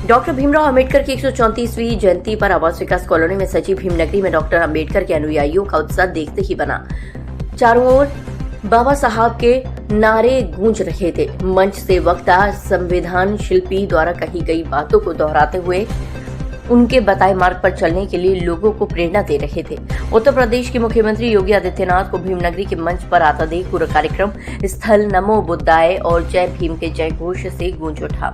Doctor Bhimrao Ambedkar की 134वीं जयंती पर आवास विकास कॉलोनी में सची भीमनगरी में डॉक्टर अंबेडकर के अनुयायियों का उत्साह देखते ही बना। चारों ओर बाबा साहब के नारे गूंज रहे थे। मंच से वक्ता संविधान शिल्पी द्वारा कही गई बातों को दोहराते हुए उनके बताए मार्ग पर चलने के लिए लोगों को प्रेरणा दे रहे थे। उत्तर प्रदेश के मुख्यमंत्री योगी आदित्यनाथ को भीमनगरी के मंच पर आता देख पूरा कार्यक्रम स्थल नमो बुद्धाय और जय भीम के जय घोष से गूंज उठा।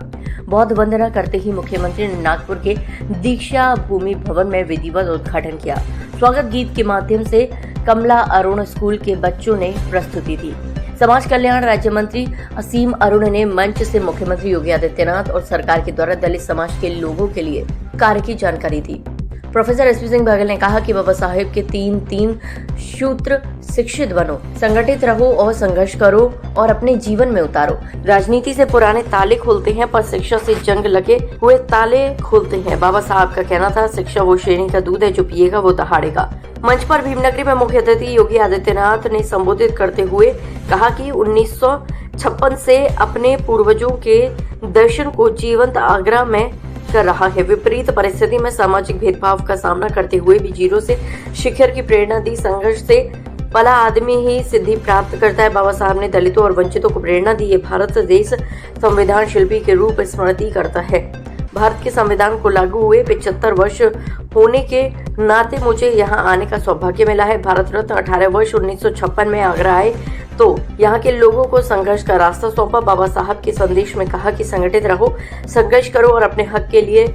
बौद्ध वंदना करते ही मुख्यमंत्री ने नागपुर के दीक्षा भूमि भवन में विधिवत उद्घाटन किया। स्वागत गीत के माध्यम से कमला अरुण स्कूल के बच्चों ने प्रस्तुति दी। समाज कल्याण राज्य मंत्री असीम अरुण ने मंच से मुख्यमंत्री योगी आदित्यनाथ और सरकार के द्वारा दलित समाज के लोगों के लिए कार्य की जानकारी दी। प्रोफेसर एसपी सिंह बघेल ने कहा कि बाबा साहेब के तीन सूत्र शिक्षित बनो, संगठित रहो और संघर्ष करो और अपने जीवन में उतारो। राजनीति से पुराने ताले खोलते हैं पर शिक्षा से जंग लगे हुए ताले खोलते हैं। बाबा साहब का कहना था, शिक्षा वो शेरनी का दूध है, जो पिएगा वो दहाड़ेगा। मंच पर भीमनगरी में मुख्य अतिथि योगी आदित्यनाथ ने संबोधित करते हुए कहा कि 1956 से अपने पूर्वजों के दर्शन को जीवंत आग्रह में कर रहा है। विपरीत परिस्थिति में सामाजिक भेदभाव का सामना करते हुए भी जीरो से शिखर की प्रेरणा दी। संघर्ष से पला आदमी ही सिद्धि प्राप्त करता है। बाबा साहब ने दलितों और वंचितों को प्रेरणा दी। ये भारत देश संविधान शिल्पी के रूप स्मृति करता है। भारत के संविधान को लागू हुए 75 वर्ष होने के नाते मुझे यहाँ आने का सौभाग्य मिला है। भारत रत्न 18 वर्ष 1956 में आगरा आए तो यहाँ के लोगों को संघर्ष का रास्ता सौंपा। बाबा साहब के संदेश में कहा कि संगठित रहो, संघर्ष करो और अपने हक के लिए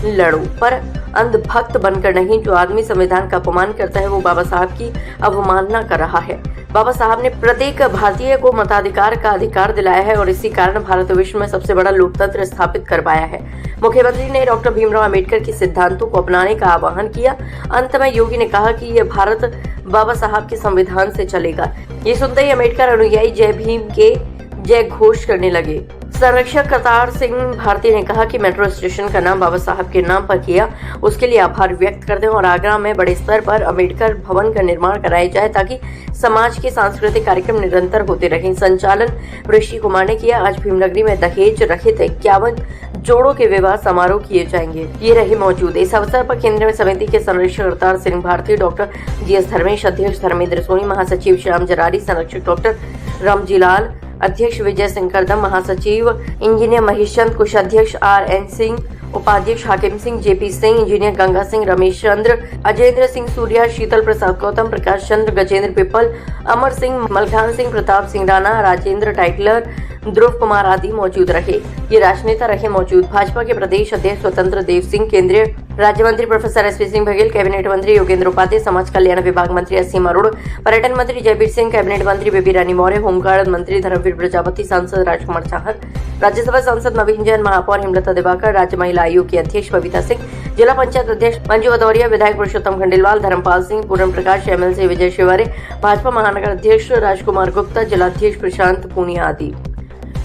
लड़ो, पर अंधभक्त बनकर नहीं। जो आदमी संविधान का अपमान करता है वो बाबा साहब की अवमानना कर रहा है। बाबा साहब ने प्रत्येक भारतीय को मताधिकार का अधिकार दिलाया है और इसी कारण भारत विश्व में सबसे बड़ा लोकतंत्र स्थापित कर पाया है। मुख्यमंत्री ने डॉक्टर भीमराव अंबेडकर के सिद्धांतों को अपनाने का आह्वान किया। अंत में योगी ने कहा कि यह भारत बाबा साहब के संविधान से चलेगा। ये सुनते ही अंबेडकर अनुयायी जय भीम के जय घोष करने लगे। संरक्षक करतार सिंह भारती ने कहा कि मेट्रो स्टेशन का नाम बाबा साहब के नाम पर किया, उसके लिए आभार व्यक्त करते हैं और आगरा में बड़े स्तर पर अंबेडकर भवन का निर्माण कराया जाए ताकि समाज के सांस्कृतिक कार्यक्रम निरंतर होते रहें। संचालन ऋषि कुमार ने किया। आज भीमनगरी में दहेज रहित 51 जोड़ों के विवाह समारोह किए जाएंगे। ये रहे मौजूद। इस अवसर पर केंद्रीय समिति के संरक्षक करतार सिंह भारती, डॉक्टर GS धर्मेश, अध्यक्ष धर्मेंद्र सोनी, महासचिव श्याम जरारी, संरक्षक डॉक्टर रामजीलाल, अध्यक्ष विजय सिंह करदम, महासचिव इंजीनियर महेश चंद, कोषाध्यक्ष RN सिंह, उपाध्यक्ष हाकिम सिंह, JP सिंह, इंजीनियर गंगा सिंह, रमेश चंद्र, अजयेंद्र सिंह सूर्या, शीतल प्रसाद गौतम, प्रकाश चंद्र, गजेंद्र पिपल, अमर सिंह, मलखान सिंह, प्रताप सिंह राणा, राजेंद्र टाइटलर, ध्रुव कुमार आदि मौजूद रहे। ये राजनेता रहे मौजूद। भाजपा के प्रदेश अध्यक्ष स्वतंत्र देव सिंह, केंद्रीय राज्य मंत्री professor SP Singh Baghel, cabinet मंत्री योगेंद्र उपाध्याय, समाज कल्याण विभाग मंत्री असीम अरुण, पर्यटन मंत्री जयवीर सिंह, कैबिनेट मंत्री बेबी रानी मौर्य, होमगार्ड मंत्री धर्मवीर प्रजापति, सांसद राजकुमार चाहर, राज्यसभा सांसद नवीन जैन, महापौर हेमलता दिवाकर, राज्य महिला आयोग की अध्यक्ष बबीता सिंह, जिला पंचायत अध्यक्ष मंजू भदौरिया, विधायक पुरुषोत्तम खंडेलवाल, धर्मपाल सिंह, पूरन प्रकाश, MLC विजय शिवारे, भाजपा महानगर अध्यक्ष राजकुमार गुप्ता, जिलाध्यक्ष प्रशांत पूनिया आदि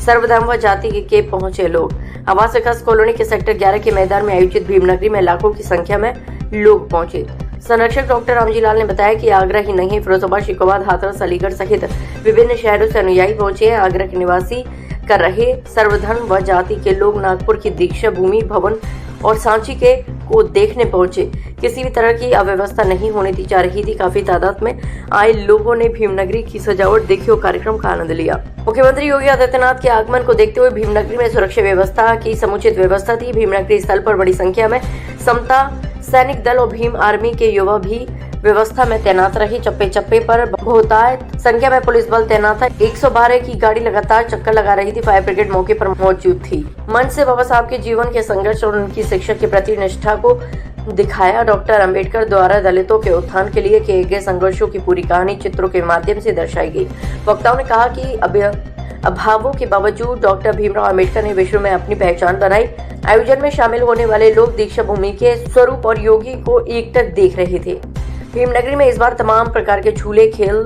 सर्वधर्म व जाति के पहुंचे लोग। आवास विकास कॉलोनी के सेक्टर 11 के मैदान में आयोजित भीमनगरी में लाखों की संख्या में लोग पहुंचे। संरक्षक डॉक्टर रामजीलाल ने बताया कि आगरा ही नहीं, फिरोजाबाद, शिकोबाद, हाथरस, अलीगढ़ सहित विभिन्न शहरों से अनुयायी पहुंचे हैं। आगरा के निवासी कर रहे सर्वधर्म व जाति के लोग नागपुर की दीक्षा भूमि भवन और सांची के को देखने पहुंचे। किसी भी तरह की अव्यवस्था नहीं होने दी जा रही थी। काफी तादाद में आए लोगों ने भीमनगरी की सजावट देखी और कार्यक्रम का आनंद लिया। मुख्यमंत्री योगी आदित्यनाथ के आगमन को देखते हुए भीमनगरी में सुरक्षा व्यवस्था की समुचित व्यवस्था थी। भीमनगरी स्थल पर बड़ी संख्या में समता सैनिक दल और भीम आर्मी के युवा भी व्यवस्था में तैनात रहे। चप्पे चप्पे पर बहुतायत संख्या में पुलिस बल तैनात था। 112 की गाड़ी लगातार चक्कर लगा रही थी। फायर ब्रिगेड मौके पर मौजूद थी। मंच से बाबा साहब के जीवन के संघर्ष और उनकी शिक्षा के प्रति निष्ठा को दिखाया। डॉक्टर अंबेडकर द्वारा दलितों के उत्थान के लिए किए गए संघर्षों की पूरी कहानी चित्रों के माध्यम से दर्शाई गई। वक्ताओं ने कहा कि अभावों के बावजूद डॉक्टर भीमराव अंबेडकर ने विश्व में अपनी पहचान बनाई। आयोजन में शामिल होने वाले लोग दीक्षा भूमि के स्वरूप और योगी को एकटक देख रहे थे। भीमनगरी में इस बार तमाम प्रकार के झूले, खेल,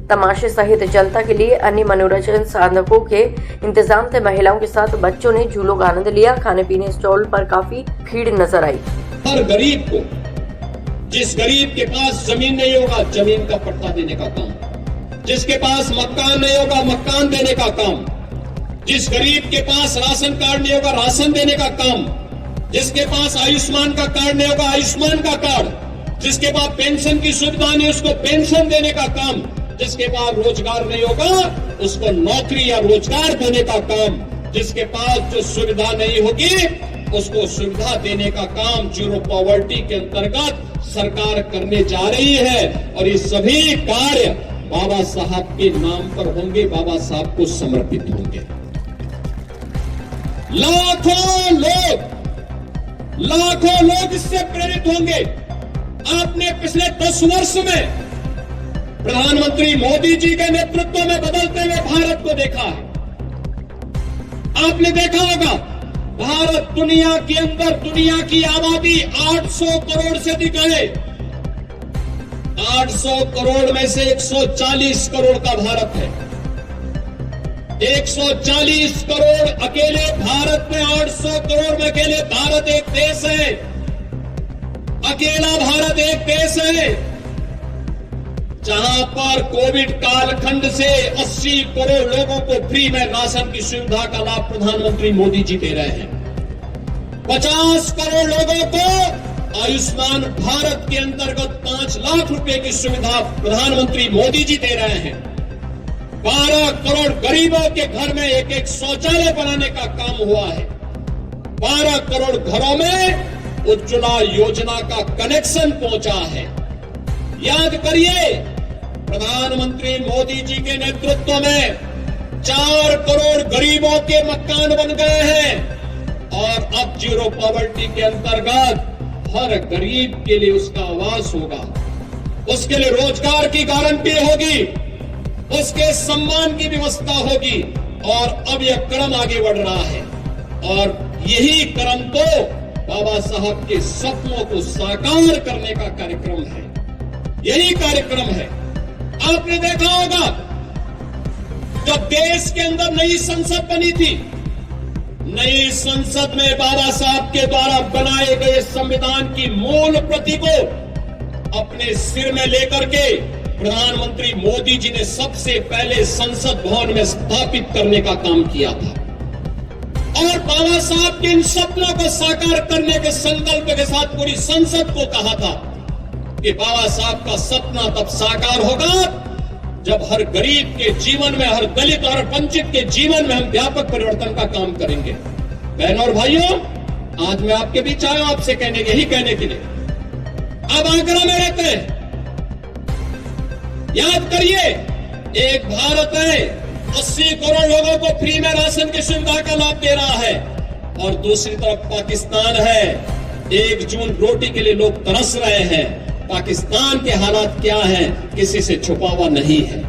तमाशे सहित जनता के लिए अन्य मनोरंजन साधकों के इंतजाम थे। महिलाओं के साथ बच्चों ने झूलों का आनंद लिया। खाने पीने स्टॉल पर काफी भीड़ नजर आई। हर गरीब को, जिस गरीब के पास जमीन नहीं होगा, जमीन का पट्टा देने का काम, जिसके पास मकान नहीं होगा, मकान देने का काम, जिस गरीब के पास राशन कार्ड नहीं होगा, राशन देने का काम, जिसके पास आयुष्मान का कार्ड नहीं होगा आयुष्मान का कार्ड, जिसके पास पेंशन की सुविधा नहीं उसको पेंशन देने का काम, जिसके पास रोजगार नहीं होगा उसको नौकरी या रोजगार देने का काम, जिसके पास जो सुविधा नहीं होगी उसको सुविधा देने का काम जीरो पॉवर्टी के अंतर्गत सरकार करने जा रही है। और ये सभी कार्य बाबा साहब के नाम पर होंगे, बाबा साहब को समर्पित होंगे। लाखों लोग इससे प्रेरित होंगे। आपने पिछले 10 वर्ष में प्रधानमंत्री मोदी जी के नेतृत्व में बदलते हुए भारत को देखा है। आपने देखा होगा भारत दुनिया के अंदर, दुनिया की आबादी 800 करोड़ से अधिक है। 800 करोड़ में से 140 करोड़ का भारत है। 140 करोड़ अकेले भारत में, 800 करोड़ में अकेले भारत एक देश है। अकेला भारत एक देश है जहां पर कोविड कालखंड से 80 करोड़ लोगों को फ्री में राशन की सुविधा का लाभ प्रधानमंत्री मोदी जी दे रहे हैं। 50 करोड़ लोगों को आयुष्मान भारत के अंतर्गत 5 लाख रुपए की सुविधा प्रधानमंत्री मोदी जी दे रहे हैं। 12 करोड़ गरीबों के घर में एक शौचालय बनाने का काम हुआ है। 12 करोड़ घरों में उज्ज्वला योजना का कनेक्शन पहुंचा है। याद करिए, प्रधानमंत्री मोदी जी के नेतृत्व में 4 करोड़ गरीबों के मकान बन गए हैं और अब जीरो पॉवर्टी के अंतर्गत हर गरीब के लिए उसका आवास होगा, उसके लिए रोजगार की गारंटी होगी, उसके सम्मान की व्यवस्था होगी। और अब यह क्रम आगे बढ़ रहा है और यही क्रम तो बाबा साहब के सपनों को साकार करने का कार्यक्रम है। यही कार्यक्रम है। आपने देखा होगा जब देश के अंदर नई संसद बनी थी, नई संसद में बाबा साहब के द्वारा बनाए गए संविधान की मूल प्रति को अपने सिर में लेकर के प्रधानमंत्री मोदी जी ने सबसे पहले संसद भवन में स्थापित करने का काम किया था। और बाबा साहब के इन सपनों को साकार करने के संकल्प के साथ पूरी संसद को कहा था कि बाबा साहब का सपना तब साकार होगा जब हर गरीब के जीवन में, हर दलित और वंचित के जीवन में हम व्यापक परिवर्तन का काम करेंगे। बहनों और भाइयों, आज मैं आपके बीच आया हूं आपसे यही कहने के लिए। अब आगरा में रहते हैं, याद करिए, एक भारत है 80 करोड़ लोगों को फ्री में राशन की सुविधा का लाभ दे रहा है और दूसरी तरफ पाकिस्तान है, 1 जून रोटी के लिए लोग तरस रहे हैं। पाकिस्तान के हालात क्या हैं, किसी से छुपा हुआ नहीं है।